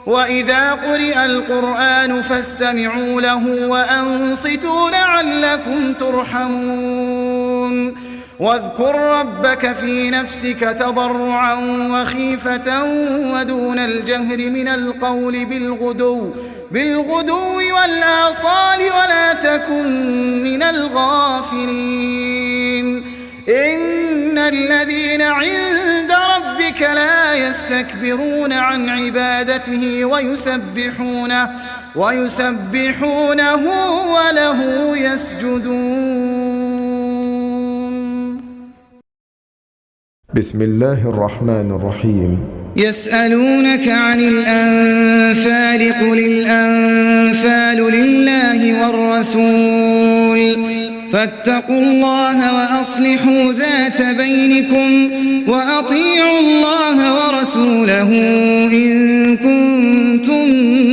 وإذا قرئ القرآن فاستمعوا له وأنصتوا لعلكم ترحمون واذكر ربك في نفسك تضرعا وخيفة ودون الجهر من القول بالغدو والآصال ولا تكن من الغافلين إن الذين عند ربك لا يستكبرون عن عبادته ويسبحونه وله يسجدون. بسم الله الرحمن الرحيم. يسألونك عن الأنفال قل الأنفال لله والرسول فاتقوا الله وأصلحوا ذات بينكم وأطيعوا الله ورسوله إن كنتم